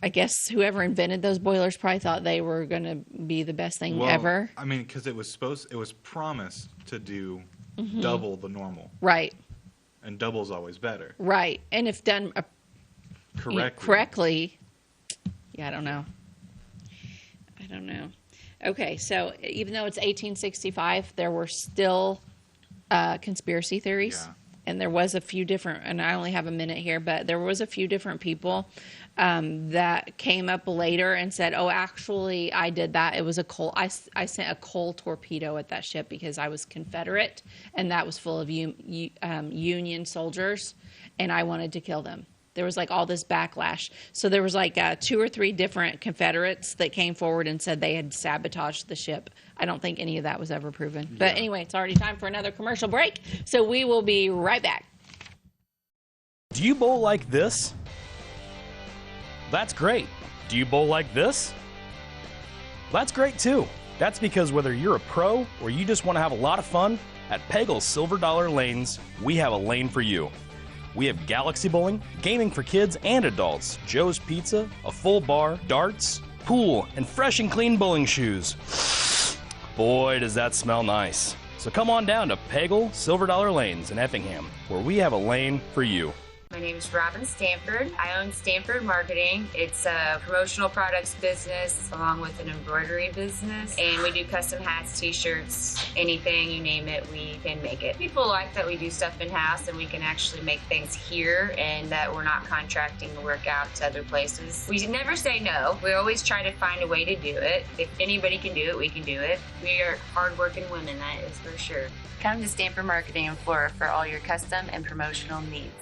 I guess whoever invented those boilers probably thought they were going to be the best thing ever. I mean, because it was promised to do double the normal. Right. And double's always better. Right. And if done correctly, I don't know. Okay, so even though it's 1865, there were still conspiracy theories. Yeah. And there was a few different, and I only have a minute here, but there was a few different people that came up later and said, oh, actually, I did that. It was a coal. I sent a coal torpedo at that ship because I was Confederate, and that was full of Union soldiers, and I wanted to kill them. There was like all this backlash. So there was like 2 or 3 different Confederates that came forward and said they had sabotaged the ship. I don't think any of that was ever proven. But anyway, it's already time for another commercial break. So we will be right back. Do you bowl like this? That's great. Do you bowl like this? That's great too. That's because whether you're a pro or you just want to have a lot of fun, at Pegel's Silver Dollar Lanes, we have a lane for you. We have Galaxy Bowling, gaming for kids and adults, Joe's Pizza, a full bar, darts, pool, and fresh and clean bowling shoes. Boy, does that smell nice. So come on down to Pegel Silver Dollar Lanes in Effingham, where we have a lane for you. My name is Robin Stanford. I own Stanford Marketing. It's a promotional products business along with an embroidery business. And we do custom hats, t-shirts, anything, you name it, we can make it. People like that we do stuff in-house and we can actually make things here and that we're not contracting the work out to other places. We never say no. We always try to find a way to do it. If anybody can do it, we can do it. We are hardworking women, that is for sure. Come to Stanford Marketing in Flora for all your custom and promotional needs.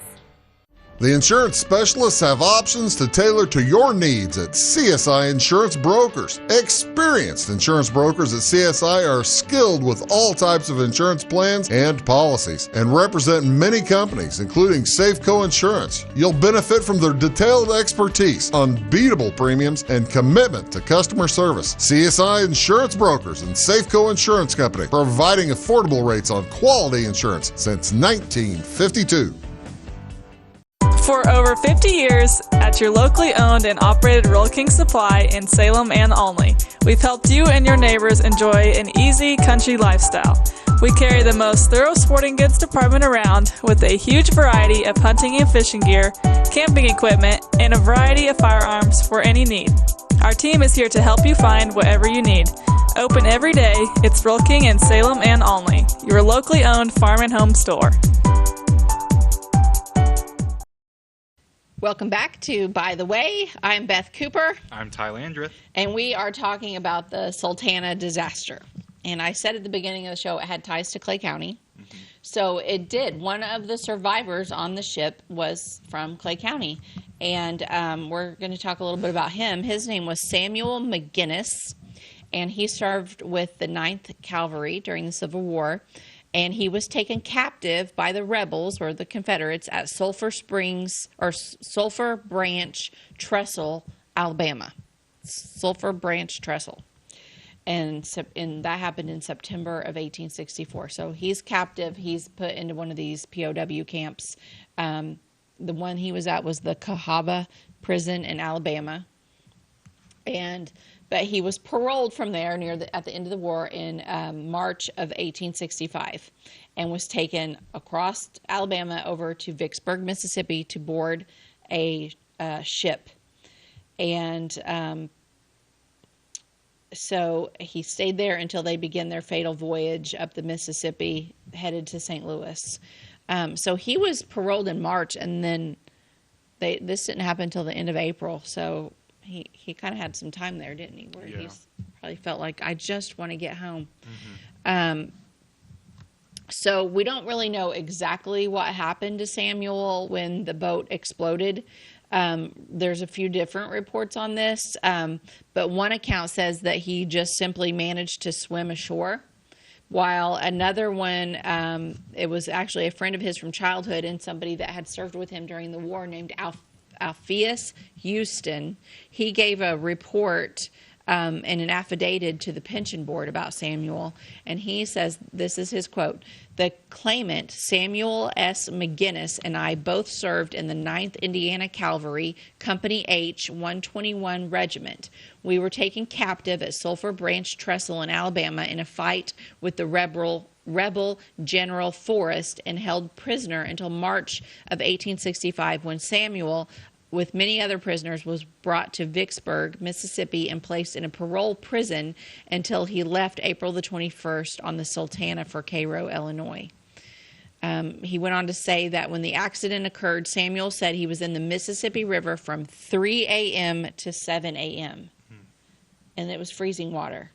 The insurance specialists have options to tailor to your needs at CSI Insurance Brokers. Experienced insurance brokers at CSI are skilled with all types of insurance plans and policies and represent many companies, including Safeco Insurance. You'll benefit from their detailed expertise, unbeatable premiums, and commitment to customer service. CSI Insurance Brokers and Safeco Insurance Company, providing affordable rates on quality insurance since 1952. For over 50 years, at your locally owned and operated Rural King Supply in Salem and Olney, we've helped you and your neighbors enjoy an easy country lifestyle. We carry the most thorough sporting goods department around with a huge variety of hunting and fishing gear, camping equipment, and a variety of firearms for any need. Our team is here to help you find whatever you need. Open every day, it's Rural King in Salem and Olney, your locally owned farm and home store. Welcome back to By the Way. I'm Beth Cooper. I'm Ty Landreth. And we are talking about the Sultana disaster. And I said at the beginning of the show it had ties to Clay County. Mm-hmm. So it did. One of the survivors on the ship was from Clay County. And we're going to talk a little bit about him. His name was Samuel McGinnis. And he served with the 9th Cavalry during the Civil War. And he was taken captive by the rebels, or the Confederates, at Sulphur Branch Trestle, Alabama. Sulphur Branch Trestle. And that happened in September of 1864. So he's captive. He's put into one of these POW camps. The one he was at was the Cahaba prison in Alabama. But he was paroled from there at the end of the war in March of 1865 and was taken across Alabama over to Vicksburg, Mississippi to board a ship. And so he stayed there until they began their fatal voyage up the Mississippi, headed to St. Louis. So he was paroled in March, and then this didn't happen until the end of April. So he kind of had some time there, didn't he? Where he probably felt like, I just want to get home. Mm-hmm. So we don't really know exactly what happened to Samuel when the boat exploded. There's a few different reports on this, but one account says that he just simply managed to swim ashore, while another one, it was actually a friend of his from childhood and somebody that had served with him during the war named Alpheus Houston. He gave a report and an affidavit to the pension board about Samuel, and he says, this is his quote: "The claimant, Samuel S. McGinnis, and I both served in the 9th Indiana Cavalry, Company H, 121 Regiment. We were taken captive at Sulphur Branch Trestle in Alabama in a fight with the rebel General Forrest and held prisoner until March of 1865, when Samuel, with many other prisoners, was brought to Vicksburg, Mississippi, and placed in a parole prison until he left April the 21st on the Sultana for Cairo, Illinois." He went on to say that when the accident occurred, Samuel said he was in the Mississippi River from 3 a.m. to 7 a.m. And it was freezing water.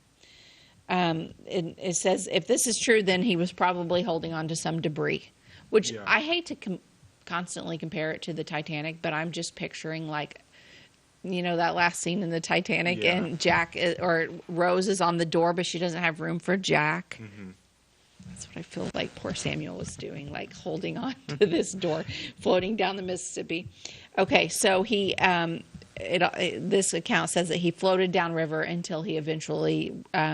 It says if this is true, then he was probably holding on to some debris, which I hate to constantly compare it to the Titanic, but I'm just picturing, like, you know, that last scene in the Titanic, and Jack or Rose is on the door, but she doesn't have room for Jack. Mm-hmm. That's what I feel like poor Samuel was doing, like holding on to this door, floating down the Mississippi. Okay, so he this account says that he floated downriver until he eventually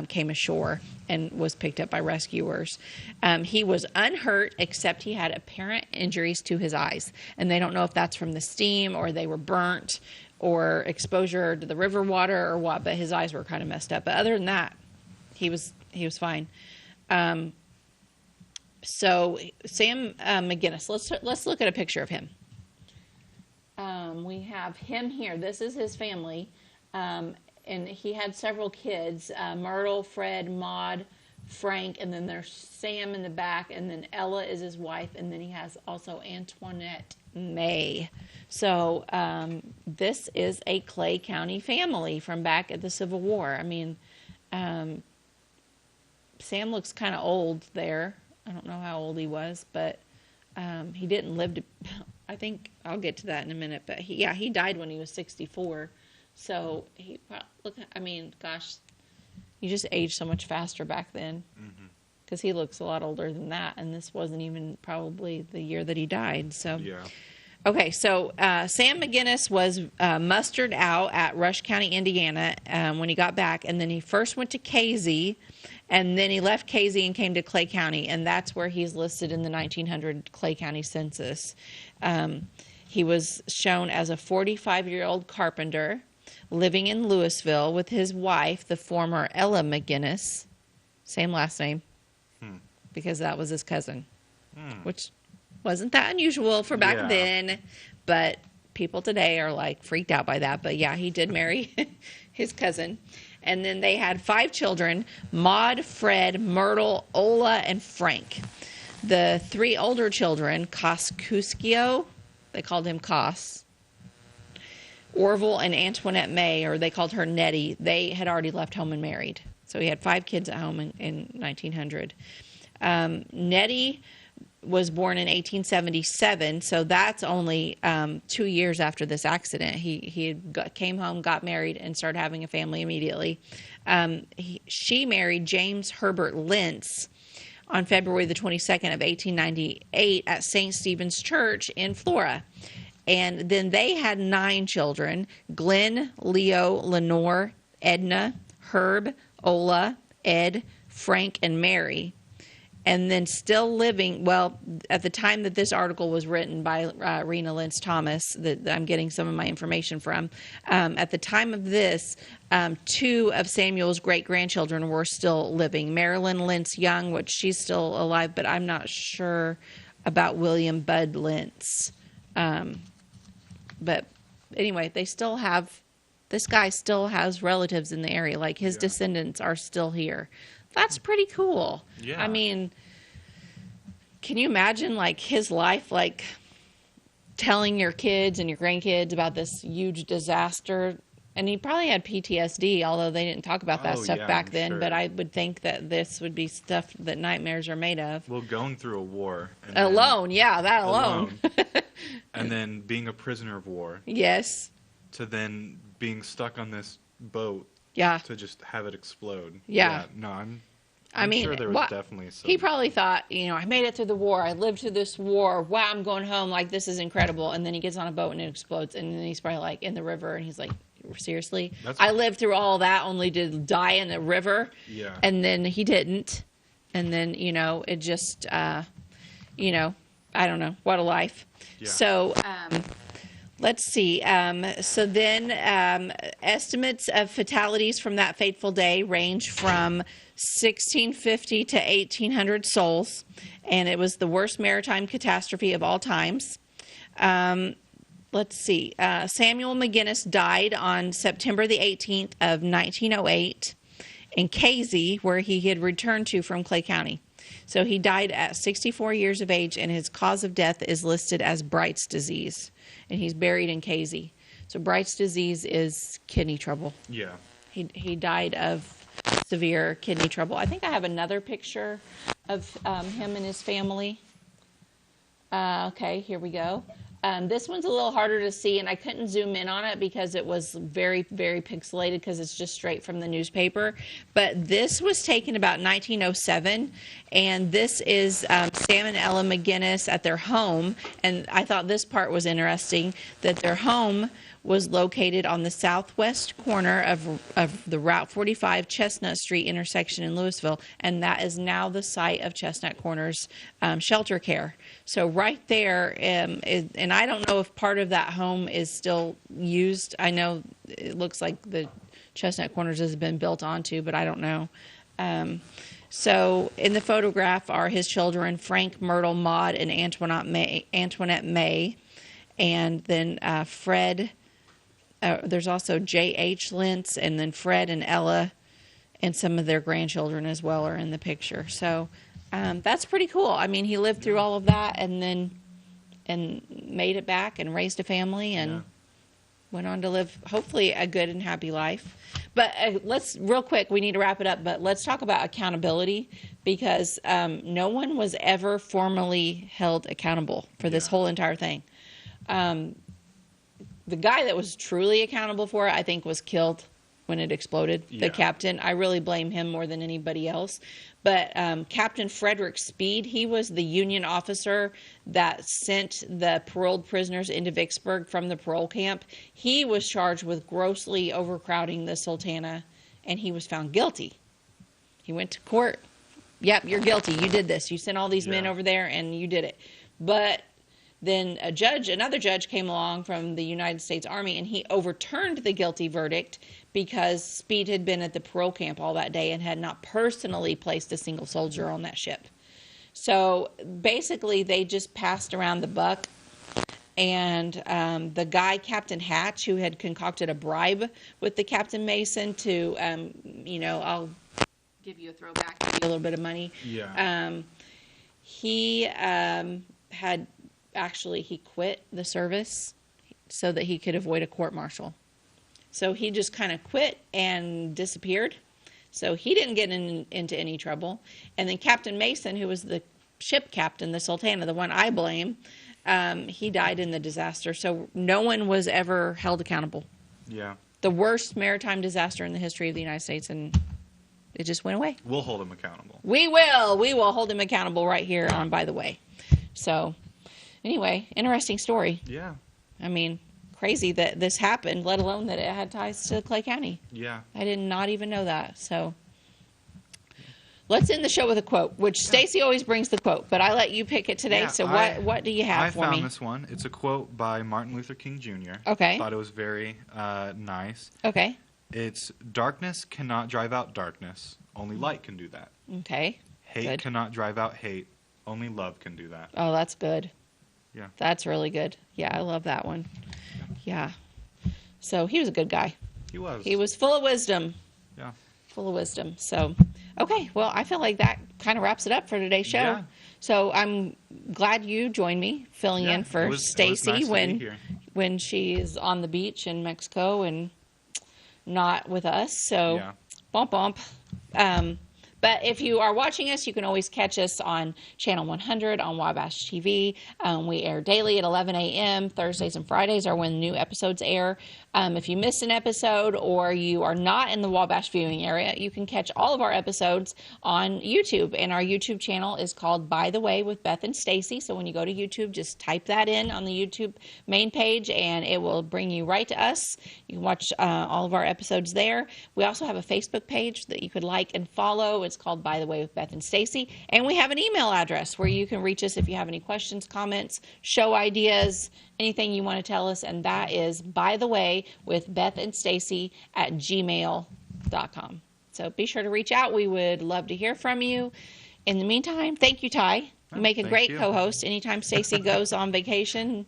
came ashore and was picked up by rescuers. He was unhurt, except he had apparent injuries to his eyes, and they don't know if that's from the steam or they were burnt or exposure to the river water or what, but his eyes were kind of messed up. But other than that, he was fine. So Sam McGinnis, let's look at a picture of him. We have him here. This is his family, and he had several kids: Myrtle, Fred, Maud, Frank, and then there's Sam in the back, and then Ella is his wife, and then he has also Antoinette May. So this is a Clay County family from back at the Civil War. I mean, Sam looks kind of old there. I don't know how old he was, but he didn't live to, I think I'll get to that in a minute, but he died when he was 64. So gosh, you just aged so much faster back then, because he looks a lot older than that, and this wasn't even probably the year that he died. So Yeah. Okay, so Sam McGinnis was mustered out at Rush County, Indiana, when he got back, and then he first went to Casey, and then he left Casey and came to Clay County, and that's where he's listed in the 1900 Clay County census. He was shown as a 45-year-old carpenter living in Louisville with his wife, the former Ella McGinnis, same last name, because that was his cousin, which wasn't that unusual for back then, but people today are like freaked out by that. But yeah, he did marry his cousin. And then they had 5 children: Maud, Fred, Myrtle, Ola, and Frank. The 3 older children, Kosciuszko, they called him Kos, Orville and Antoinette May, or they called her Nettie, they had already left home and married. So he had 5 kids at home in 1900. Nettie was born in 1877, so that's only 2 years after this accident. He came home, got married, and started having a family immediately. She married James Herbert Lentz on February the 22nd of 1898 at St. Stephen's Church in Flora. And then they had 9 children: Glenn, Leo, Lenore, Edna, Herb, Ola, Ed, Frank, and Mary. And then still living, well, at the time that this article was written by Rena Lentz Thomas, that I'm getting some of my information from, at the time of this, 2 of Samuel's great-grandchildren were still living. Marilyn Lentz Young, which she's still alive, but I'm not sure about William Bud Lentz. But anyway, they still have, this guy still has relatives in the area. Like, his descendants are still here. That's pretty cool. Yeah. I mean, can you imagine, like, his life, like, telling your kids and your grandkids about this huge disaster? And he probably had PTSD, although they didn't talk about that stuff back then. Sure. But I would think that this would be stuff that nightmares are made of. Well, going through a war. And Alone, yeah, that alone. And then being a prisoner of war. Yes. To then being stuck on this boat. Yeah. To just have it explode. Yeah. No, I'm I mean, sure there was definitely some. He probably thought, I made it through the war. I lived through this war. Wow, I'm going home. Like, this is incredible. And then he gets on a boat and it explodes. And then he's probably like in the river. And he's like, seriously? I lived through all that only to die in the river. Yeah. And then he didn't. And then, it just, I don't know. What a life. Yeah. So, let's see. So then estimates of fatalities from that fateful day range from 1,650 to 1,800 souls, and it was the worst maritime catastrophe of all times. Let's see. Samuel McGinnis died on September the 18th of 1908 in Casey, where he had returned to from Clay County. So he died at 64 years of age, and his cause of death is listed as Bright's disease. And he's buried in Casey. So Bright's disease is kidney trouble. Yeah. He died of severe kidney trouble. I think I have another picture of him and his family. Okay, here we go. This one's a little harder to see, and I couldn't zoom in on it because it was very, very pixelated because it's just straight from the newspaper. But this was taken about 1907, and this is Sam and Ella McGinnis at their home. And I thought this part was interesting, that their home was located on the southwest corner of the Route 45 Chestnut Street intersection in Louisville, and that is now the site of Chestnut Corners Shelter Care. So right there, and I don't know if part of that home is still used. I know it looks like the Chestnut Corners has been built onto, but I don't know. So in the photograph are his children, Frank, Myrtle, Maud, and Antoinette May, and then Fred. There's also J.H. Lentz, and then Fred and Ella and some of their grandchildren as well are in the picture. So that's pretty cool. I mean, he lived through all of that and made it back and raised a family and went on to live, hopefully, a good and happy life. But let's, real quick, we need to wrap it up, but let's talk about accountability, because no one was ever formally held accountable for this whole entire thing. The guy that was truly accountable for it, I think, was killed when it exploded, the captain. I really blame him more than anybody else. But Captain Frederick Speed, he was the Union officer that sent the paroled prisoners into Vicksburg from the parole camp. He was charged with grossly overcrowding the Sultana, and he was found guilty. He went to court. Yep, you're guilty. You did this. You sent all these men over there, and you did it. But then another judge came along from the United States Army, and he overturned the guilty verdict because Speed had been at the parole camp all that day and had not personally placed a single soldier on that ship. So basically, they just passed around the buck, and the guy, Captain Hatch, who had concocted a bribe with the Captain Mason to, I'll give you a throwback, give you a little bit of money. Yeah. He he quit the service so that he could avoid a court-martial. So he just kind of quit and disappeared. So he didn't get into any trouble. And then Captain Mason, who was the ship captain, the Sultana, the one I blame, he died in the disaster. So no one was ever held accountable. Yeah. The worst maritime disaster in the history of the United States, and it just went away. We'll hold him accountable. We will. We will hold him accountable right here on By the Way. So anyway, interesting story. Yeah. I mean, crazy that this happened, let alone that it had ties to Clay County. Yeah. I did not even know that. So let's end the show with a quote, which Stacy always brings the quote, but I let you pick it today. Yeah, so what do you have for me? I found this one. It's a quote by Martin Luther King Jr. Okay. I thought it was very nice. Okay. It's, darkness cannot drive out darkness. Only light can do that. Okay. Hate cannot drive out hate. Only love can do that. Oh, that's good. Yeah. That's really good. Yeah, I love that one. Yeah. So he was a good guy. He was. He was full of wisdom. Yeah. Full of wisdom. So, okay. Well, I feel like that kind of wraps it up for today's show. Yeah. So I'm glad you joined me filling in for Stacy when she's on the beach in Mexico and not with us. So, bump, bump. But if you are watching us, you can always catch us on Channel 100 on Wabash TV. We air daily at 11 a.m. Thursdays and Fridays are when new episodes air. If you missed an episode or you are not in the Wabash viewing area, you can catch all of our episodes on YouTube. And our YouTube channel is called By the Way with Beth and Stacy. So when you go to YouTube, just type that in on the YouTube main page and it will bring you right to us. You can watch all of our episodes there. We also have a Facebook page that you could like and follow. It's called By the Way with Beth and Stacy. And we have an email address where you can reach us if you have any questions, comments, show ideas, anything you want to tell us. And that is By the Way with Beth and Stacy at gmail.com. So be sure to reach out. We would love to hear from you. In the meantime, thank you, Ty. You make a great co-host. Anytime Stacy goes on vacation,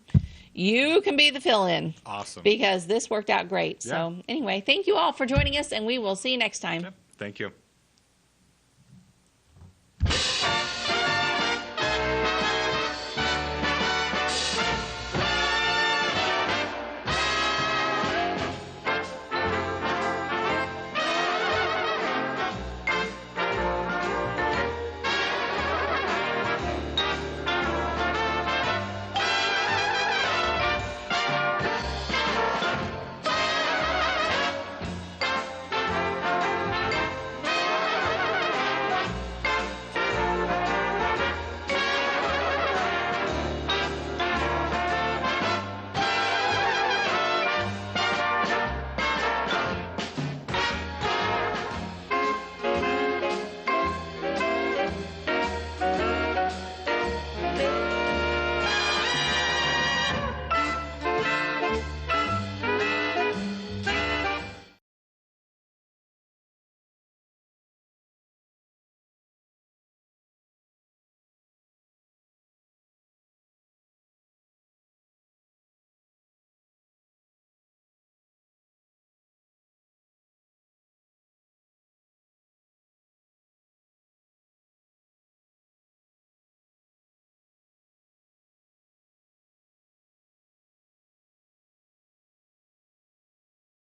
you can be the fill-in. Awesome. Because this worked out great. So anyway, thank you all for joining us, and we will see you next time. Thank you.